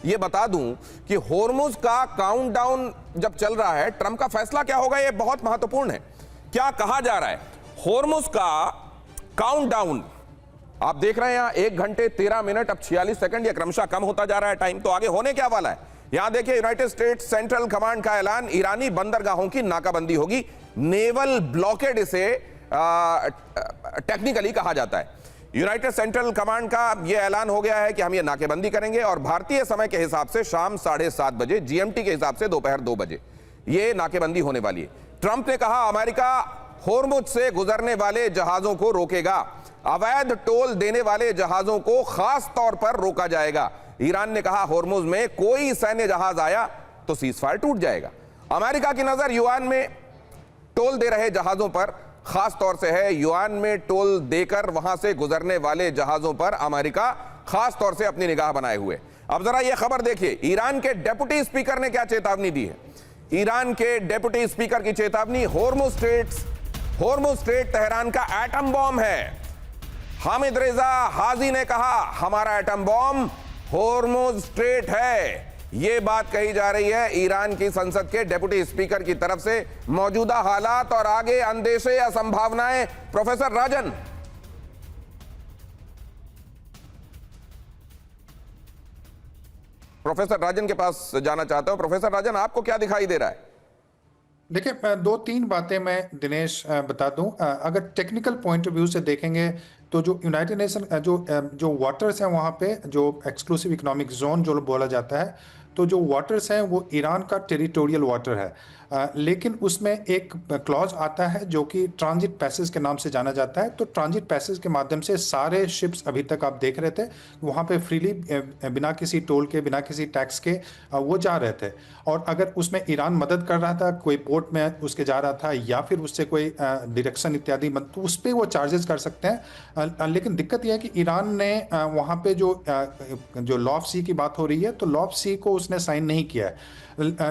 ये बता दूं कि होर्मुज का काउंटडाउन जब चल रहा है, ट्रंप का फैसला क्या होगा, ये बहुत महत्वपूर्ण है। क्या कहा जा रहा है, होर्मुज का काउंटडाउन आप देख रहे हैं यहां 1 घंटे 13 मिनट, अब 46 सेकंड, ये क्रमशः कम होता जा रहा है टाइम। तो आगे होने क्या वाला है, यहां देखिए यूनाइटेड स्टेट्स सेंट्रल कमांड का ऐलान, ईरानी बंदरगाहों की नाकाबंदी होगी। नेवल ब्लॉकेड इसे टेक्निकली कहा जाता है। यूनाइटेड सेंट्रल कमांड का यह ऐलान हो गया है कि हम ये नाकेबंदी करेंगे और भारतीय समय के हिसाब से शाम 7:30 बजे, जीएमटी के हिसाब से दोपहर 2 बजे ये नाकेबंदी होने वाली है। ट्रंप ने कहा अमेरिका होर्मुज से गुजरने वाले जहाजों को रोकेगा, अवैध टोल देने वाले जहाजों को खास तौर पर रोका जाएगा। ईरान ने कहा होर्मुज में कोई सैन्य जहाज आया तो सीजफायर टूट जाएगा। अमेरिका की नजर युआन में टोल दे रहे जहाजों पर खास तौर से है। युआन में टोल देकर वहां से गुजरने वाले जहाजों पर अमेरिका खास तौर से अपनी निगाह बनाए हुए। अब जरा यह खबर देखिए, ईरान के डेप्यूटी स्पीकर ने क्या चेतावनी दी है। ईरान के डेप्यूटी स्पीकर की चेतावनी, होर्मुज स्ट्रेट तेहरान का एटम बॉम्ब है। हामिद रेजा हाजी ने कहा हमारा एटम बॉम्ब होर्मुज स्ट्रेट है। यह बात कही जा रही है ईरान की संसद के डेप्यूटी स्पीकर की तरफ से। मौजूदा हालात और आगे अंदेशे या संभावनाएं, प्रोफेसर राजन। प्रोफेसर राजन के पास जाना चाहता हूं। प्रोफेसर राजन, आपको क्या दिखाई दे रहा है? देखिए, 2-3 बातें मैं दिनेश बता दूं। अगर टेक्निकल पॉइंट ऑफ व्यू से देखेंगे तो जो यूनाइटेड नेशन जो वाटर्स हैं वहाँ पे, जो एक्सक्लूसिव इकोनॉमिक जोन जो बोला जाता है, तो जो वाटर्स हैं वो ईरान का टेरिटोरियल वाटर है। लेकिन उसमें एक क्लॉज आता है जो कि ट्रांजिट पैसेज के नाम से जाना जाता है। तो ट्रांजिट पैसेज के माध्यम से सारे शिप्स अभी तक आप देख रहे थे वहाँ पे फ्रीली, बिना किसी टोल के, बिना किसी टैक्स के वो जा रहे थे। और अगर उसमें ईरान मदद कर रहा था, कोई पोर्ट में उसके जा रहा था या फिर उससे कोई डायरेक्शन इत्यादि, तो उस पर वो चार्जेस कर सकते हैं। लेकिन दिक्कत यह है कि ईरान ने वहाँ पे जो लॉ ऑफ सी की बात हो रही है, तो लॉ ऑफ सी को उसने साइन नहीं किया है।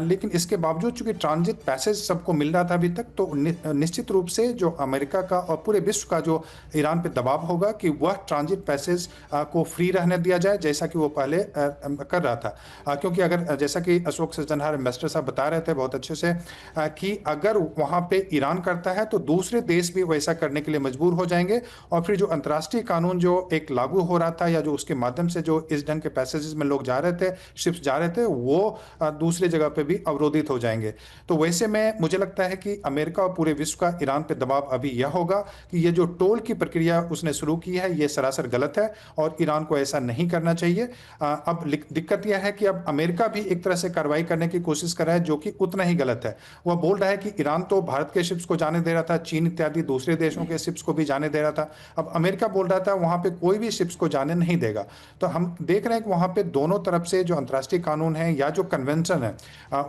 लेकिन इसके बावजूद चूंकि ट्रांजिट पैसेज सबको मिल रहा था अभी तक, तो निश्चित रूप से जो अमेरिका का और पूरे विश्व का जो ईरान पे दबाव होगा कि वह ट्रांजिट पैसेज को फ्री रहने दिया जाए, जैसा कि वो पहले कर रहा था। क्योंकि अगर, जैसा कि अशोक सज्जनहार इन्वेस्टर साहब बता रहे थे बहुत अच्छे से, कि अगर वहाँ पे ईरान करता है तो दूसरे देश भी वैसा करने के लिए मजबूर हो जाएंगे। और फिर जो अंतर्राष्ट्रीय कानून जो एक लागू हो रहा था, या जो उसके माध्यम से जो इस ढंग के पैसेजेस में लोग जा रहे थे, शिप्स जा रहे थे, वो दूसरे जगह पे भी अवरोधित हो जाएंगे। तो वैसे में मुझे लगता है कि अमेरिका और पूरे विश्व का ईरान पे दबाव अभी यह होगा कि ये जो टोल की प्रक्रिया उसने शुरू की है, ये सरासर गलत है और ईरान को ऐसा नहीं करना चाहिए। अब दिक्कत यह है कि अब अमेरिका भी एक तरह से कार्रवाई करने की कोशिश कर रहा है, जो कि उतना ही गलत है। वह बोल रहा है कि ईरान तो भारत के शिप्स को जाने दे रहा था, चीन इत्यादि दूसरे देशों के शिप्स को भी जाने दे रहा था। अब अमेरिका बोल रहा था वहां पे कोई भी शिप्स को जाने नहीं देगा। तो हम देख रहे हैं कि वहां पे दोनों तरफ से जो अंतर्राष्ट्रीय कानून है या जो कन्वेंशन है,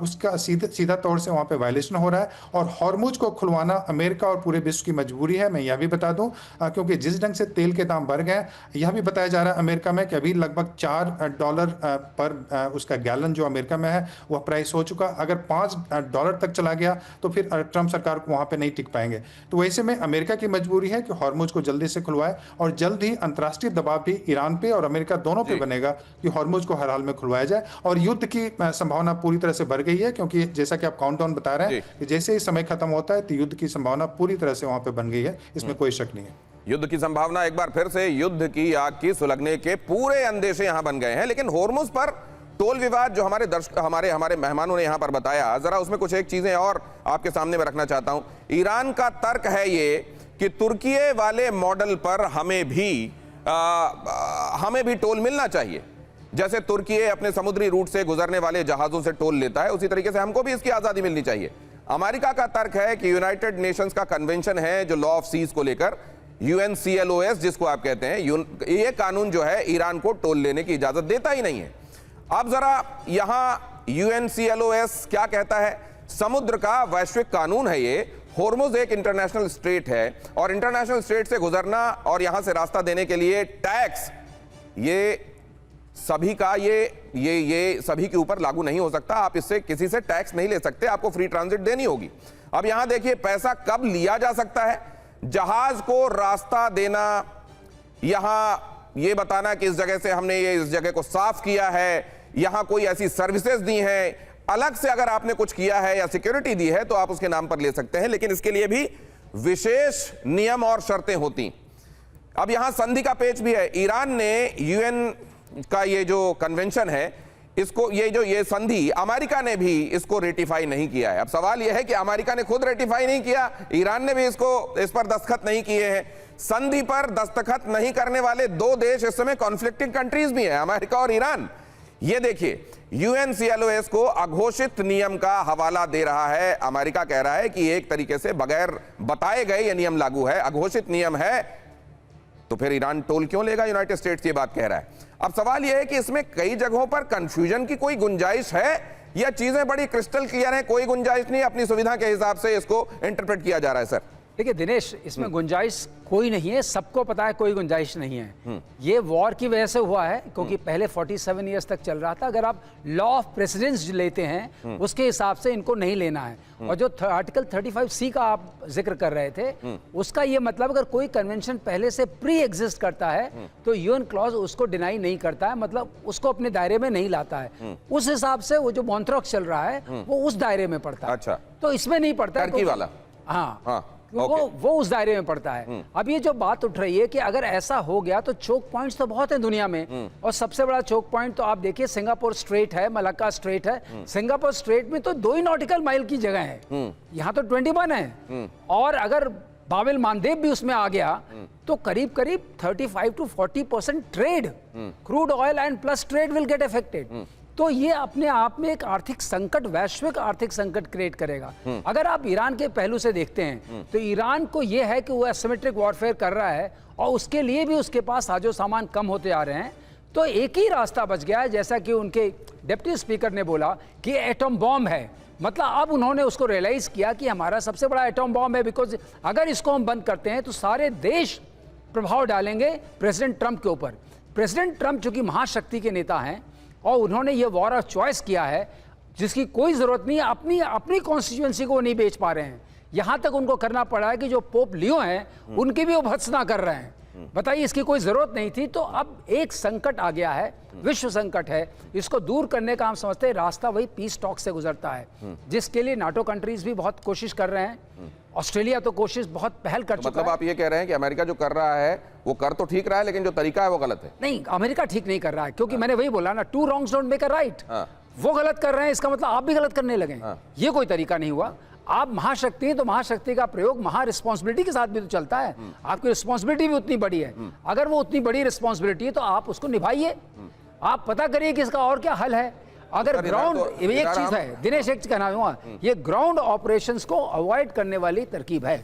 उसका सीधा तौर से वहां पे वायलेशन हो रहा है। और हॉर्मुज को खुलवाना अमेरिका और पूरे विश्व की मजबूरी है। मैं यह भी बता दूं, क्योंकि जिस ढंग से तेल के दाम बढ़ गए, यह भी बताया जा रहा है अमेरिका में कि अभी लगभग $4 पर उसका गैलन जो अमेरिका में है वह प्राइस हो चुका। अगर $5 तक चला गया तो फिर ट्रंप सरकार को वहां पे नहीं टिक पाएंगे। तो वैसे में अमेरिका की मजबूरी है कि हॉर्मुज को जल्दी से खुलवाए, और जल्द ही अंतर्राष्ट्रीय दबाव भी ईरान पे और अमेरिका दोनों पे बनेगा कि हॉर्मुज को हर हाल में खुलवाया जाए। और युद्ध की संभावना पूरी तरह से बढ़ गई है, क्योंकि जैसा कि आप काउंटडाउन बता रहे हैं कि जैसे ही समय खत्म होता है तो युद्ध की संभावना पूरी तरह से वहां पे बन गई है, इसमें कोई शक नहीं है। युद्ध की संभावना, एक बार फिर से युद्ध की आग की सुलगने के पूरे अंदेशे यहां बन गए हैं। लेकिन होर्मुज पर टोल विवाद जो हमारे मेहमानों ने यहां पर बताया, जरा उसमें कुछ एक चीजें और आपके सामने में रखना चाहता हूं। ईरान का तर्क है ये कि तुर्की वाले मॉडल पर हमें भी टोल मिलना चाहिए। जैसे तुर्की अपने समुद्री रूट से गुजरने वाले जहाजों से टोल लेता है, उसी तरीके से हमको भी इसकी आजादी मिलनी चाहिए। अमेरिका का तर्क है कि यूनाइटेड नेशंस का कन्वेंशन है जो लॉ ऑफ सीज को लेकर, UNCLOS जिसको आप कहते हैं, ये कानून जो है ईरान को टोल लेने की इजाजत देता ही नहीं है। अब जरा यहां UNCLOS क्या कहता है। समुद्र का वैश्विक कानून है ये। होर्मुज एक इंटरनेशनल स्ट्रेट है और इंटरनेशनल स्ट्रेट से गुजरना और यहां से रास्ता देने के लिए टैक्स, ये सभी का ये सभी के ऊपर लागू नहीं हो सकता। आप इससे किसी से टैक्स नहीं ले सकते, आपको फ्री ट्रांजिट देनी होगी। अब यहां देखिए पैसा कब लिया जा सकता है। जहाज को रास्ता देना, यहां ये बताना कि इस जगह से हमने इस जगह को साफ किया है, यहां कोई ऐसी सर्विसेज दी हैं, अलग से अगर आपने कुछ किया है या सिक्योरिटी दी है तो आप उसके नाम पर ले सकते हैं, लेकिन इसके लिए भी विशेष नियम और शर्तें होती। अब यहां संधि का पेच भी है। ईरान ने यूएन का ये जो कन्वेंशन है, इसको ये संधि अमेरिका ने भी इसको रेटिफाई नहीं किया है। अब सवाल यह है कि अमेरिका ने खुद रेटिफाई नहीं किया, ईरान ने भी इस पर दस्तखत नहीं किए हैं। संधि पर दस्तखत नहीं करने वाले दो देश इस समय कॉन्फ्लिक्टिंग कंट्रीज भी हैं, अमेरिका और ईरान। ये देखिए, यूएनसीएलओएस को अघोषित नियम का हवाला दे रहा है। अमेरिका कह रहा है कि एक तरीके से बगैर बताए गए यह नियम लागू है, अघोषित नियम है, तो फिर ईरान टोल क्यों लेगा? यूनाइटेड स्टेट्स ये बात कह रहा है। अब सवाल यह है कि इसमें कई जगहों पर कंफ्यूजन की कोई गुंजाइश है या चीजें बड़ी क्रिस्टल क्लियर हैं, कोई गुंजाइश नहीं, अपनी सुविधा के हिसाब से इसको इंटरप्रेट किया जा रहा है? सर देखिए दिनेश, इसमें गुंजाइश कोई नहीं है, सबको पता है कोई गुंजाइश नहीं है। ये वॉर की वजह से हुआ है, क्योंकि पहले 47 इयर्स तक चल रहा था। अगर आप लॉ ऑफ प्रेसिडेंस लेते हैं उसके हिसाब से इनको नहीं लेना है। और जो आर्टिकल 35C का आप जिक्र कर रहे थे, उसका ये मतलब अगर कोई कन्वेंशन पहले से प्री एग्जिस्ट करता है तो यूएन क्लॉज उसको डिनाई नहीं करता है, मतलब उसको अपने दायरे में नहीं लाता है। उस हिसाब से वो जो मॉन्ट्रॉक्स चल रहा है वो उस दायरे में पड़ता है। अच्छा, तो इसमें नहीं पड़ता टर्की वाला। हाँ, वो उस दायरे में पड़ता है। अब ये जो बात उठ रही है कि अगर ऐसा हो गया तो चोक पॉइंट्स तो बहुत हैं दुनिया में, और सबसे बड़ा चोक पॉइंट तो आप देखिए सिंगापुर स्ट्रेट है, मलाक्का स्ट्रेट है। सिंगापुर स्ट्रेट में तो 2 ही नॉटिकल माइल की जगह है, यहाँ तो 21 है। और अगर बाब एल मांदेब भी उसमें आ गया तो करीब करीब 35 to 40% trade, crude oil and plus trade will get affected. तो ये अपने आप में एक आर्थिक संकट, वैश्विक आर्थिक संकट क्रिएट करेगा। अगर आप ईरान के पहलू से देखते हैं तो ईरान को ये है कि वो एसिमेट्रिक वॉरफेयर कर रहा है और उसके लिए भी उसके पास साजो सामान कम होते आ रहे हैं। तो एक ही रास्ता बच गया है, जैसा कि उनके डिप्टी स्पीकर ने बोला कि एटम बॉम्ब है। मतलब अब उन्होंने उसको रियलाइज किया कि हमारा सबसे बड़ा एटम बॉम्ब है, बिकॉज अगर इसको हम बंद करते हैं तो सारे देश प्रभाव डालेंगे प्रेसिडेंट ट्रंप के ऊपर। प्रेसिडेंट ट्रंप चूंकि महाशक्ति के नेता हैं और उन्होंने ये वॉर ऑफ चॉइस किया है जिसकी कोई जरूरत नहीं है, अपनी कॉन्स्टिट्यूएंसी को नहीं बेच पा रहे हैं। यहां तक उनको करना पड़ा है कि जो पोप लियो हैं उनकी भी वो भत्सना कर रहे हैं। बताइए, इसकी कोई जरूरत नहीं थी। तो अब एक संकट आ गया है, विश्व संकट है, इसको दूर करने का हम समझते हैं रास्ता वही पीस टॉक से गुजरता है, जिसके लिए नाटो कंट्रीज भी बहुत कोशिश कर रहे हैं। ऑस्ट्रेलिया तो कोशिश बहुत पहल कर चुका है। मतलब आप ये कह रहे हैं कि अमेरिका जो कर रहा है वो कर तो ठीक रहा है, लेकिन जो तरीका है वो गलत है? नहीं, अमेरिका ठीक नहीं कर रहा है, क्योंकि मैंने वही बोला ना, 2 wrongs don't make a right। वो गलत कर रहे हैं, इसका मतलब आप भी गलत करने लगे। ये कोई तरीका नहीं हुआ। आप महाशक्ति हैं तो महाशक्ति का प्रयोग महा रिस्पॉन्सिबिलिटी के साथ भी तो चलता है। आपकी रिस्पॉन्सिबिलिटी भी उतनी बड़ी है। अगर वो उतनी बड़ी रिस्पॉन्सिबिलिटी है तो आप उसको निभाइए, आप पता करिए कि इसका और क्या हल है। अगर ग्राउंड, एक चीज है दिनेश, एक कहना चाहूंगा, ये ग्राउंड ऑपरेशंस को अवॉइड करने वाली तरकीब है।